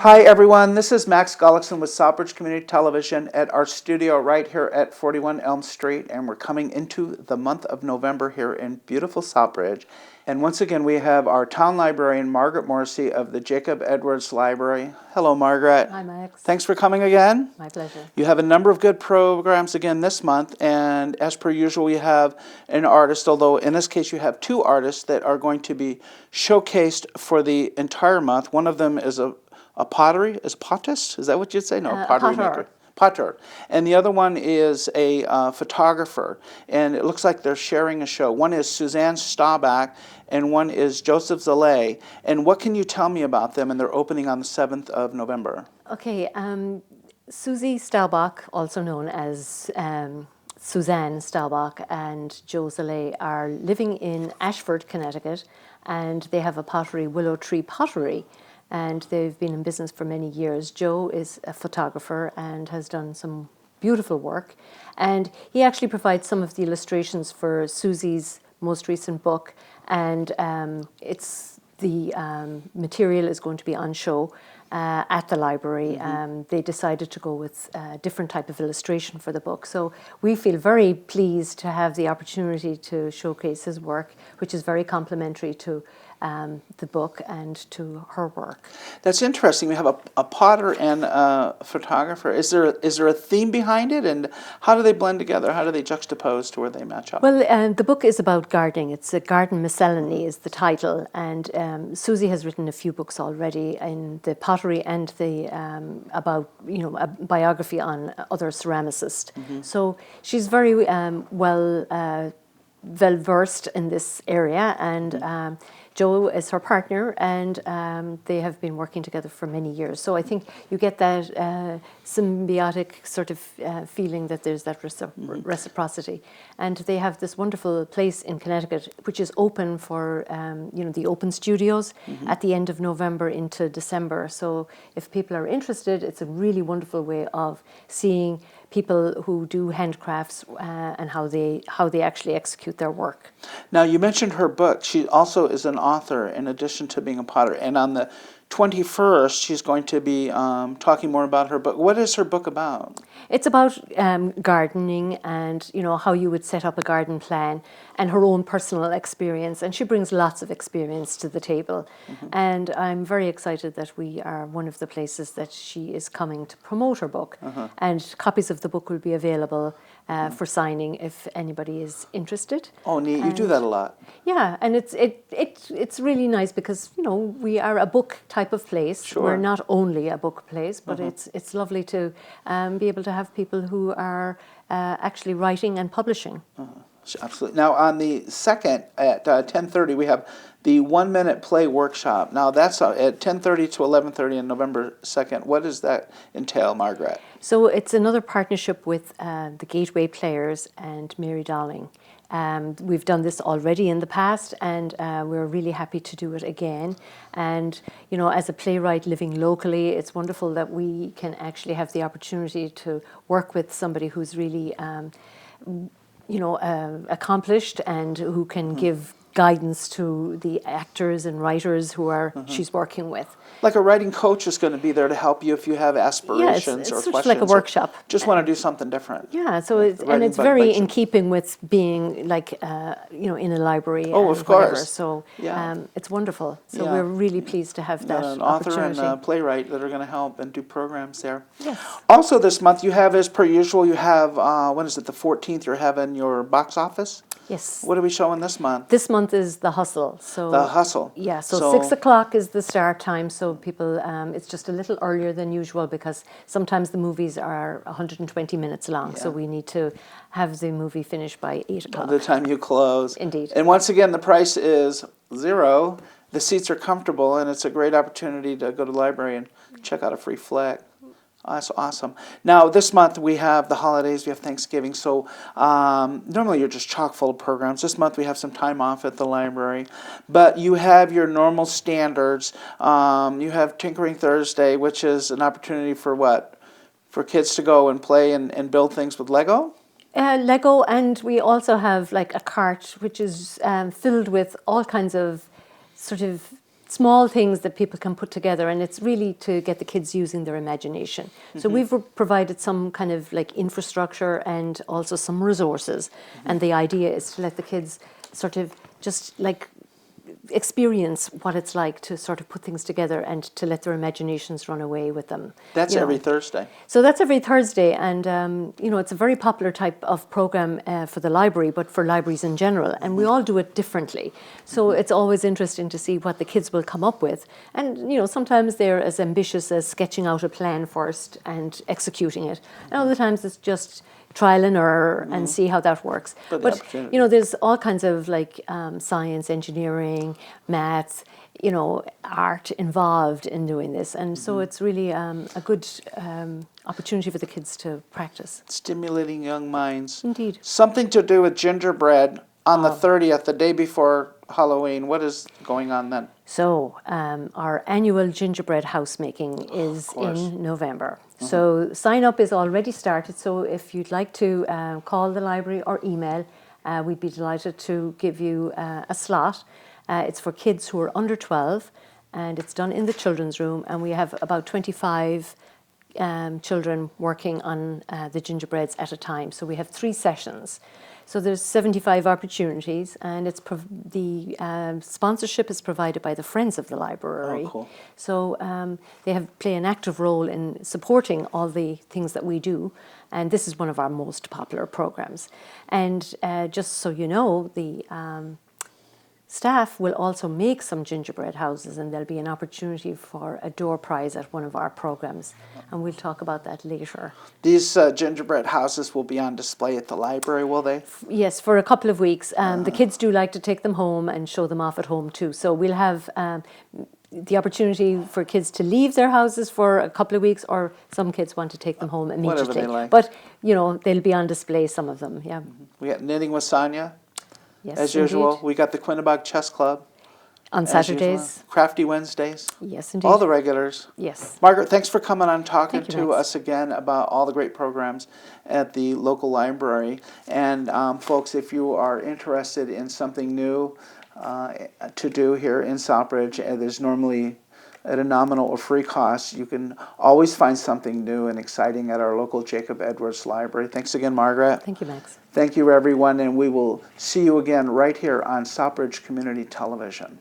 Hi everyone, this is Max Gullickson with Southbridge Community Television at our studio right here at 41 Elm Street, and we're coming into the month of November here in beautiful Southbridge. And once again we have our town librarian Margaret Morrissey of the Jacob Edwards Library. Hello Margaret. Hi Max. Thanks for coming again. My pleasure. You have a number of good programs again this month, and as per usual you have an artist, although in this case you have two artists that are going to be showcased for the entire month. One of them is a pottery, is potist? Is that what you'd say? No, pottery maker. Potter. And the other one is a photographer, and it looks like they're sharing a show. One is Suzanne Staubach, and one is Joseph Zalay. And what can you tell me about them? And they're opening on the 7th of November. Okay, Susie Staubach, also known as Suzanne Staubach, and Joe Zalay are living in Ashford, Connecticut, and they have a pottery, Willow Tree Pottery. And they've been in business for many years. Joe is a photographer and has done some beautiful work. And he actually provides some of the illustrations for Susie's most recent book. And the material is going to be on show at the library. They decided to go with a different type of illustration for the book. So we feel very pleased to have the opportunity to showcase his work, which is very complementary to the book and to her work. That's interesting. We have a potter and a photographer. Is there a theme behind it, and how do they blend together? How do they juxtapose to where they match up? Well, the book is about gardening. It's a garden miscellany is the title, and Susie has written a few books already in the pottery and the about a biography on other ceramicists. So she's very well versed in this area, and Joe is her partner, and they have been working together for many years. So I think you get that symbiotic sort of feeling that there's that reciprocity. And they have this wonderful place in Connecticut, which is open for the open studios at the end of November into December. So if people are interested, it's a really wonderful way of seeing people who do handcrafts and how they actually execute their work. Now, you mentioned her book. She also is an author in addition to being a potter. And on the 21st, she's going to be talking more about her book. What is her book about? It's about gardening and how you would set up a garden plan and her own personal experience. And she brings lots of experience to the table. And I'm very excited that we are one of the places that she is coming to promote her book. And copies of the book will be available for signing if anybody is interested. Oh, neat! You do that a lot. Yeah, and it's really nice because we are a book type of place. Sure. We're not only a book place, but it's lovely to be able to have people who are actually writing and publishing. Absolutely. Now, on the 2nd at 10:30, we have the 1-minute play workshop. Now, that's at 10:30 to 11:30 on November 2nd. What does that entail, Margaret? So it's another partnership with the Gateway Players and Mary Dowling. We've done this already in the past, and we're really happy to do it again. And as a playwright living locally, it's wonderful that we can actually have the opportunity to work with somebody who's really accomplished and who can give guidance to the actors and writers who are she's working with. Like a writing coach is going to be there to help you if you have aspirations it's or questions. like a workshop. Just want to do something different. Yeah, so it's very in keeping with being like in a library. Oh, of course. Whatever. So it's wonderful. So we're really pleased to have that an author opportunity. and a playwright that are going to help and do programs there. Yes. Also this month you have, as per usual, you have, when is it, the 14th, you're having your box office? Yes. What are we showing this month? This month is The Hustle. So The Hustle. Yeah, so 6 o'clock is the start time, so people, it's just a little earlier than usual because sometimes the movies are 120 minutes long, so we need to have the movie finished by 8 o'clock. By the time you close. Indeed. And once again, the price is $0. The seats are comfortable, and it's a great opportunity to go to the library and check out a free flick. Oh, that's awesome. Now, this month we have the holidays, we have Thanksgiving, so normally you're just chock full of programs. This month we have some time off at the library, but you have your normal standards. You have Tinkering Thursday, which is an opportunity for what? For kids to go and play and build things with Lego? Lego, and we also have like a cart which is filled with all kinds of sort of small things that people can put together, and it's really to get the kids using their imagination. So we've provided some kind of like infrastructure and also some resources, and the idea is to let the kids sort of just like experience what it's like to sort of put things together and to let their imaginations run away with them. That's you know. every Thursday. So that's every Thursday, and it's a very popular type of program for the library, but for libraries in general, and we all do it differently. So it's always interesting to see what the kids will come up with, and sometimes they're as ambitious as sketching out a plan first and executing it, and other times it's just trial and error and see how that works. But there's all kinds of like science, engineering, maths, art involved in doing this, and so it's really a good opportunity for the kids to practice. Stimulating young minds. Indeed. Something to do with gingerbread on the 30th, the day before Halloween. What is going on then? So our annual gingerbread house making is in November. So sign up is already started. So if you'd like to call the library or email, we'd be delighted to give you a slot. It's for kids who are under 12, and it's done in the children's room, and we have about 25 children working on the gingerbreads at a time. So we have 3 sessions. So there's 75 opportunities, and it's the sponsorship is provided by the Friends of the Library. Oh, cool. So they play an active role in supporting all the things that we do, and this is one of our most popular programs. And just so you know, the staff will also make some gingerbread houses, and there'll be an opportunity for a door prize at one of our programs, and we'll talk about that later. These gingerbread houses will be on display at the library, will they? Yes, for a couple of weeks. The kids do like to take them home and show them off at home too. So we'll have the opportunity for kids to leave their houses for a couple of weeks, or some kids want to take them home immediately. Whatever they like. But, they'll be on display, some of them, yeah. We got Knitting with Sonia. Yes, As usual, indeed. we got the Quinnebog Chess Club. On as usual. Saturdays. Crafty Wednesdays. Yes, indeed. All the regulars. Yes. Margaret, thanks for coming on talking Thank you, to Max. us again about all the great programs at the local library. And folks, if you are interested in something new to do here in Southbridge, there's normally at a nominal or free cost, you can always find something new and exciting at our local Jacob Edwards Library. Thanks again, Margaret. Thank you, Max. Thank you, everyone, and we will see you again right here on Southbridge Community Television.